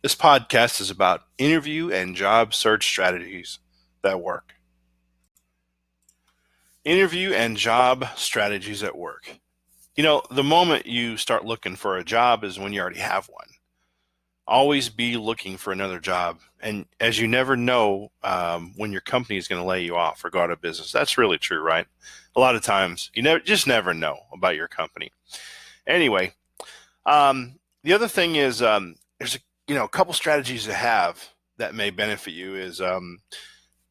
This podcast is about interview and job search strategies that work. Interview and job strategies at work. The moment you start looking for a job is when you already have one. Always be looking for another job. And as you never know when your company is going to lay you off or go out of business. That's really true, right? A lot of times just never know about your company. Anyway, the other thing is there's a couple strategies to have that may benefit you is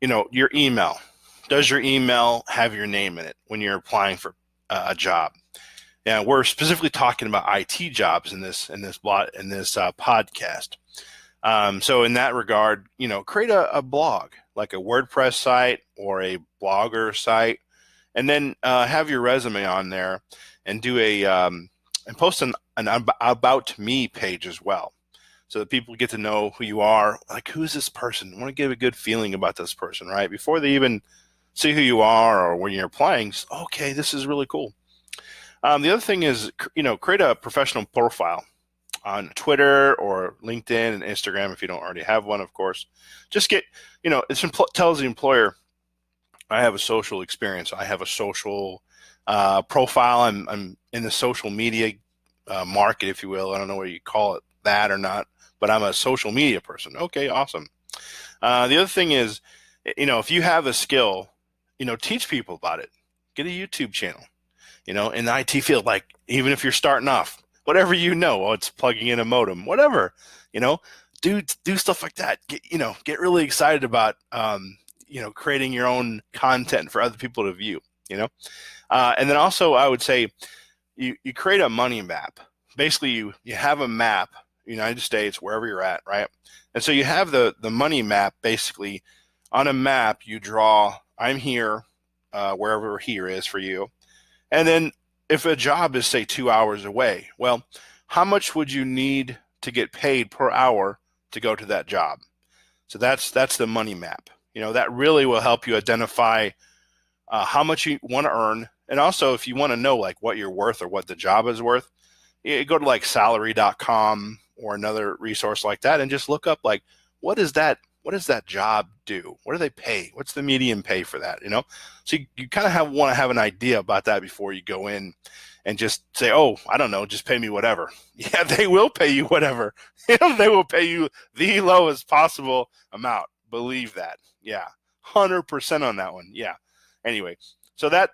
your email. Does your email have your name in it when you're applying for a job? Yeah, we're specifically talking about IT jobs in this podcast. So in that regard, create a blog like a WordPress site or a Blogger site, and then have your resume on there, and do and post an about me page as well, so that people get to know who you are. Like, who's this person? I want to give a good feeling about this person, right? Before they even see who you are or when you're applying, okay, this is really cool. The other thing is, create a professional profile on Twitter or LinkedIn and Instagram if you don't already have one, of course. Just it tells the employer, I have a social experience. I have a social profile. I'm in the social media market, if you will. I don't know whether you call it that or not, but I'm a social media person. Okay, awesome. The other thing is, if you have a skill, teach people about it. Get a YouTube channel. In the IT field, like, even if you're starting off, whatever it's plugging in a modem, whatever, do stuff like that. Get really excited about creating your own content for other people to view. And then also, I would say you create a money map. Basically, you have a map, United States, wherever you're at, right? And so you have the money map. Basically, on a map, you draw, I'm here, wherever here is for you. And then if a job is, say, 2 hours away, well, how much would you need to get paid per hour to go to that job? So that's the money map. That really will help you identify how much you want to earn. And also, if you want to know like what you're worth or what the job is worth, you go to like salary.com or another resource like that and just look up like, what does that job do? What do they pay? What's the median pay for that? So you kind of want to have an idea about that before you go in and just say, oh, I don't know, just pay me whatever. Yeah, they will pay you whatever. They will pay you the lowest possible amount. Believe that. Yeah, 100% on that one. Yeah. Anyway, so that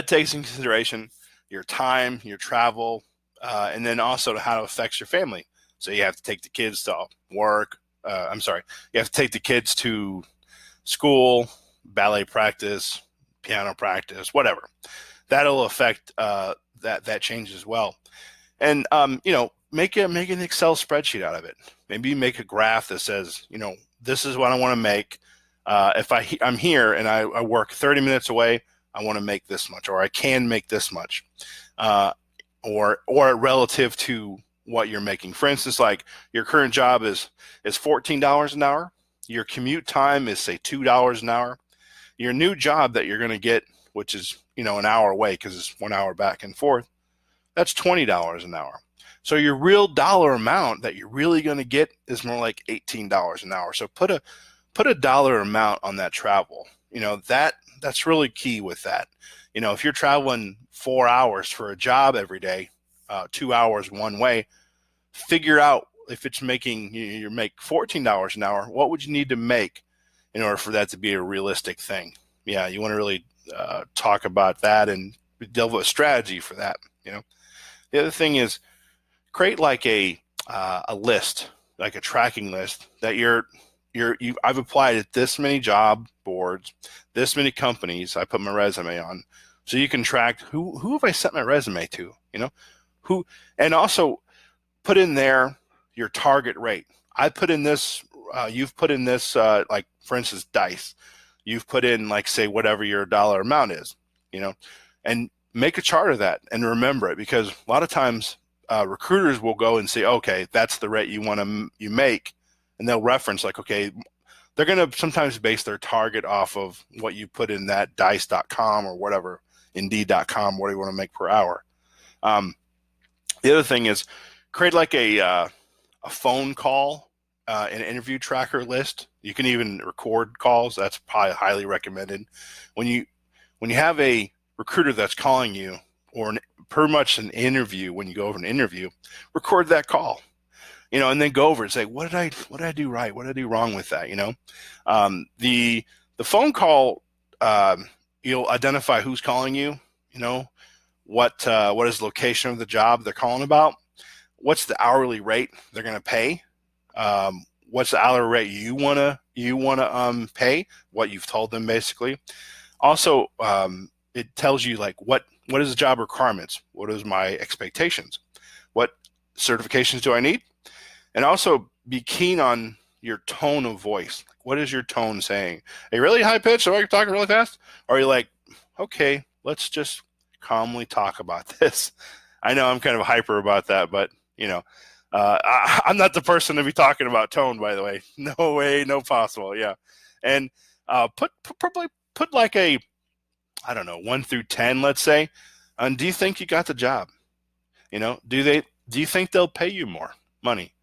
takes into consideration your time, your travel, and then also how it affects your family. So you have to take the kids to work. You have to take the kids to school, ballet practice, piano practice, whatever. That'll affect that change as well. And make an Excel spreadsheet out of it. Maybe you make a graph that says, this is what I want to make. If I'm here and I work 30 minutes away, I want to make this much, or I can make this much, or relative to what you're making. For instance, like your current job is $14 an hour. Your commute time is, say, $2 an hour. Your new job that you're going to get, which is an hour away because it's 1 hour back and forth, that's $20 an hour. So your real dollar amount that you're really going to get is more like $18 an hour. So put a dollar amount on that travel. That's really key with that. If you're traveling 4 hours for a job every day, 2 hours one way, figure out if it's making you make $14 an hour, what would you need to make in order for that to be a realistic thing? Yeah, you want to really talk about that and develop a strategy for that. The other thing is create like a list, like a tracking list that I've applied at this many job boards, this many companies I put my resume on, so you can track who have I sent my resume to, who, and also put in there your target rate. I put in this, you've put in this, like for instance, Dice. You've put in like, say, whatever your dollar amount is, and make a chart of that and remember it, because a lot of times recruiters will go and say, okay, that's the rate you make, and they'll reference like, okay, they're going to sometimes base their target off of what you put in that dice.com or whatever, indeed.com, what do you want to make per hour. The other thing is create like a a phone call, an interview tracker list. You can even record calls. That's probably highly recommended. When you have a recruiter that's calling you, or pretty much an interview, when you go over an interview, record that call, and then go over and say, what did I do right? What did I do wrong with that? The phone call, you'll identify who's calling you, what is the location of the job they're calling about, what's the hourly rate they're going to pay, what's the hourly rate you want to pay, what you've told them basically. Also, it tells you like what is the job requirements, what is my expectations, what certifications do I need, and also be keen on your tone of voice. What is your tone saying? Are you really high pitched? Are you talking really fast? Or are you like, okay, let's just calmly talk about this? I know I'm kind of hyper about that, but I'm not the person to be talking about tone, by the way. No way, no possible. Yeah. And probably put like a, I don't know, 1 through 10, let's say. And do you think you got the job? Do you think they'll pay you more money?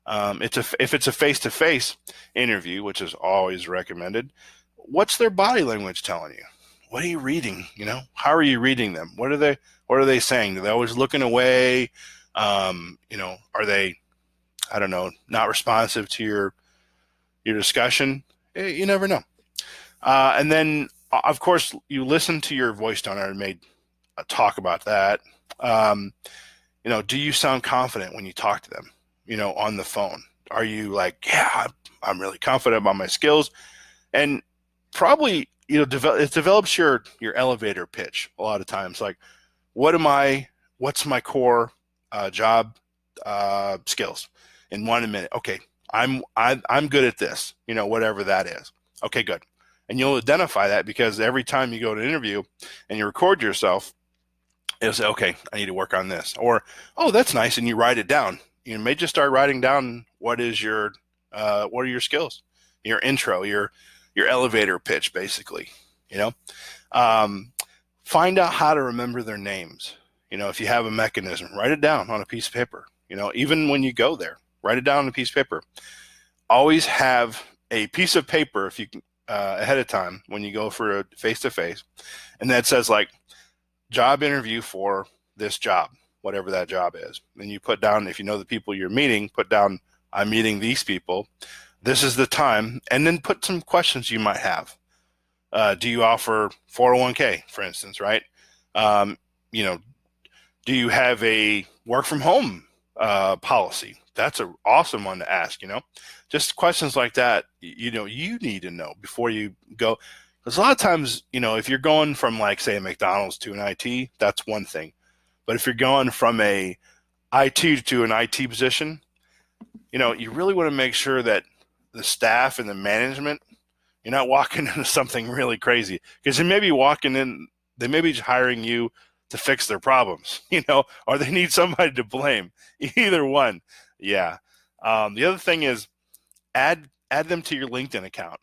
If it's a face-to-face interview, which is always recommended, what's their body language telling you? What are you reading? How are you reading them? What are they saying? Are they always looking away? Are they, I don't know, not responsive to your discussion? You never know. And then, of course, you listen to your voice tone. I made a talk about that. Do you sound confident when you talk to them? On the phone? Are you like, yeah, I'm really confident about my skills? And probably, it develops your elevator pitch a lot of times. Like, what's my core job skills in 1 minute? Okay, I'm good at this, whatever that is. Okay, good. And you'll identify that because every time you go to an interview and you record yourself, it'll say, okay, I need to work on this. Or, oh, that's nice. And you write it down. You may just start writing down what are your skills, your intro, your elevator pitch, basically. Find out how to remember their names. If you have a mechanism, write it down on a piece of paper. Even when you go there, write it down on a piece of paper. Always have a piece of paper if you can ahead of time when you go for a face-to-face, and that says like job interview for this job, whatever that job is. Then you put down, if you know the people you're meeting, put down, I'm meeting these people. This is the time. And then put some questions you might have. Do you offer 401k, for instance, right? Do you have a work from home policy? That's an awesome one to ask, just questions like that. You need to know before you go. Because a lot of times, if you're going from like, say, a McDonald's to an IT, that's one thing. But if you're going from a IT to an IT position, you really want to make sure that the staff and the management, you're not walking into something really crazy, because they may be they may be hiring you to fix their problems, or they need somebody to blame. Either one. Yeah. The other thing is add them to your LinkedIn account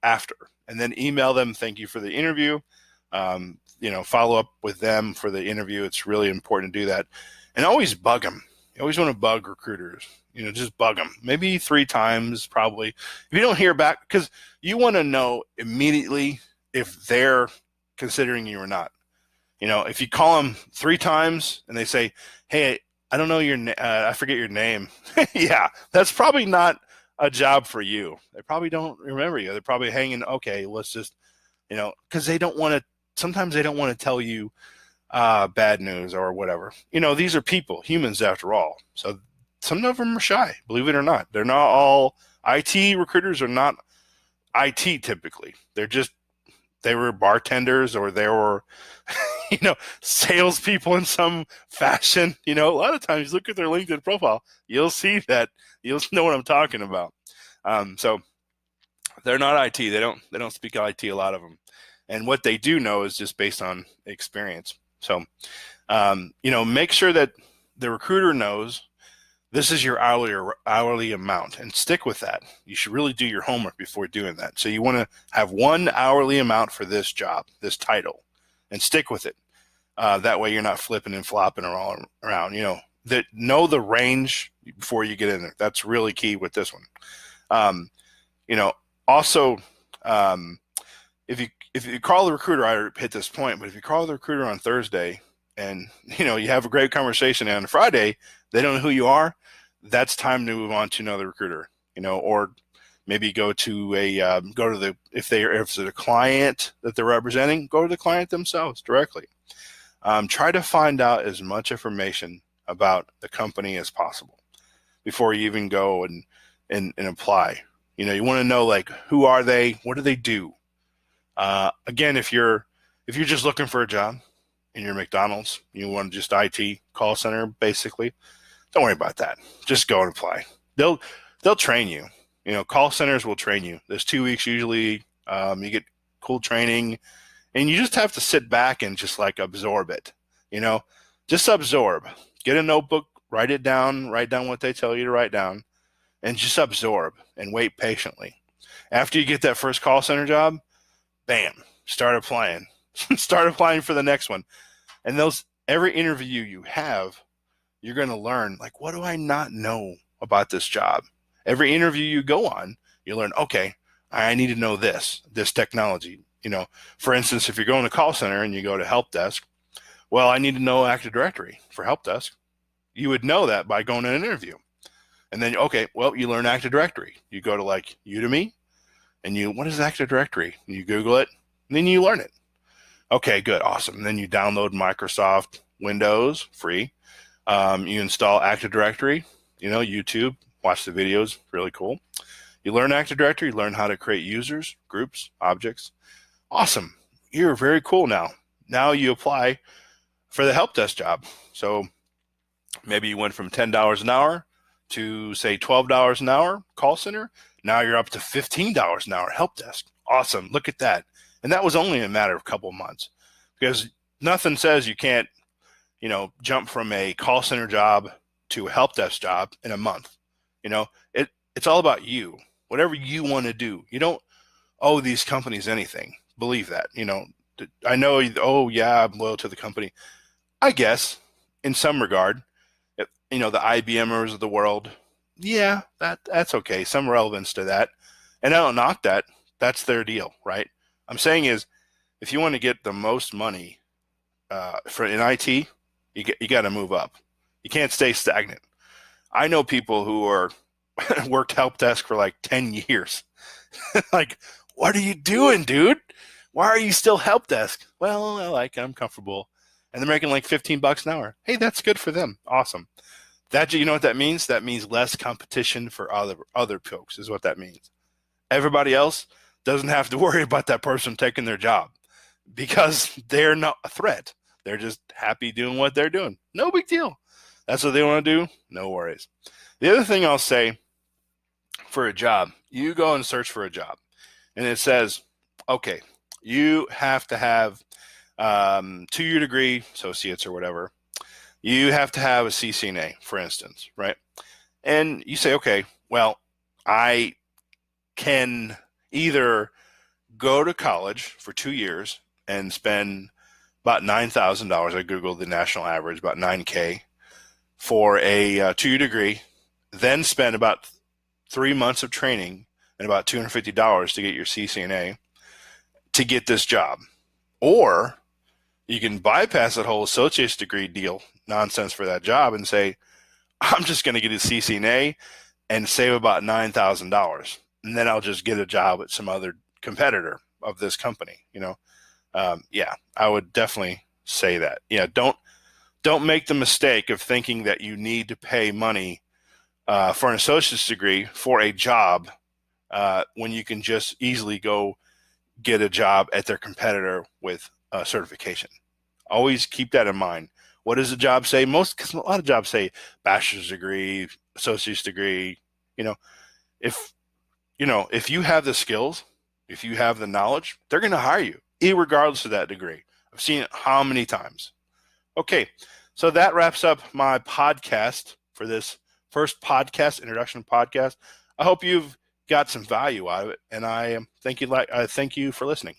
after, and then email them. Thank you for the interview. Follow up with them for the interview. It's really important to do that. And always bug them. You always want to bug recruiters. Just bug them. Maybe 3 times probably. If you don't hear back, because you want to know immediately if they're considering you or not. If you call them 3 times and they say, hey, I don't know your name, I forget your name. Yeah, that's probably not a job for you. They probably don't remember you. They're probably hanging, okay, let's just, because sometimes they don't want to tell you bad news or whatever. These are people, humans after all. So some of them are shy, believe it or not. They're not all IT recruiters are not IT typically. They were bartenders, or they were, salespeople in some fashion. A lot of times you look at their LinkedIn profile, you'll see that, you'll know what I'm talking about. So they're not IT. They don't speak IT, a lot of them. And what they do know is just based on experience. So, make sure that the recruiter knows this is your hourly amount, and stick with that. You should really do your homework before doing that. So you want to have one hourly amount for this job, this title, and stick with it. That way you're not flipping and flopping around. that know the range before you get in there. That's really key with this one. You know, also, if you call the recruiter, I hit this point, but if you call the recruiter on Thursday and, you know, you have a great conversation, and on Friday they don't know who you are, that's time to move on to another recruiter, you know, or maybe go to if it's a client that they're representing, go to the client themselves directly. Try to find out as much information about the company as possible before you even go and apply. You know, you want to know, like, who are they? What do they do? Again, if you're just looking for a job and you're McDonald's, you want just IT call center, basically, don't worry about that. Just go and apply. They'll train you. You know, call centers will train you. There's 2 weeks usually. You get cool training, and you just have to sit back and just like absorb it. You know, just absorb. Get a notebook, write it down, write down what they tell you to write down, and just absorb and wait patiently. After you get that first call center job, bam, start applying. Start applying for the next one. And every interview you have, you're going to learn, like, what do I not know about this job? Every interview you go on, you learn, okay, I need to know this technology. You know, for instance, if you're going to call center and you go to help desk, well, I need to know Active Directory for help desk. You would know that by going to an interview. And then, okay, well, you learn Active Directory. You go to like Udemy and what is Active Directory? You Google it, and then you learn it. Okay, good, awesome. And then you download Microsoft Windows, free. You install Active Directory, you know, YouTube, watch the videos, really cool. You learn Active Directory, you learn how to create users, groups, objects. Awesome. You're very cool now. Now you apply for the help desk job. So maybe you went from $10 an hour to, say, $12 an hour call center. Now you're up to $15 an hour help desk. Awesome. Look at that. And that was only a matter of a couple of months, because nothing says you can't, you know, jump from a call center job to a help desk job in a month. You know, it's all about you. Whatever you want to do. You don't owe these companies anything. Believe that. You know, I know, oh yeah, I'm loyal to the company. I guess in some regard, you know, the IBMers of the world, yeah, that's okay. Some relevance to that. And I don't knock that. That's their deal, right? I'm saying is, if you want to get the most money in IT, you got to move up. You can't stay stagnant. I know people who are worked help desk for like 10 years. Like, what are you doing, dude? Why are you still help desk? Well, I'm comfortable. And they're making like $15 an hour. Hey, that's good for them. Awesome. You know what that means? That means less competition for other folks is what that means. Everybody else doesn't have to worry about that person taking their job because they're not a threat. They're just happy doing what they're doing. No big deal. That's what they want to do. No worries. The other thing I'll say for a job, you go and search for a job and it says, okay, you have to have 2-year degree, associates or whatever. You have to have a CCNA, for instance, right? And you say, okay, well, I can either go to college for 2 years and spend about $9,000. I Googled the national average, about $9K for a 2-year degree, then spend about 3 months of training and about $250 to get your CCNA to get this job. Or you can bypass that whole associate's degree deal nonsense for that job and say, I'm just going to get a CCNA and save about $9,000. And then I'll just get a job at some other competitor of this company, you know? Yeah, I would definitely say that. Yeah, don't make the mistake of thinking that you need to pay money for an associate's degree for a job when you can just easily go get a job at their competitor with a certification. Always keep that in mind. What does the job say? Because a lot of jobs say bachelor's degree, associate's degree. You know, if you have the skills, if you have the knowledge, they're going to hire you, irregardless of that degree. I've seen it how many times. Okay, so that wraps up my podcast for this first introduction podcast. I hope you've got some value out of it, and I thank you for listening.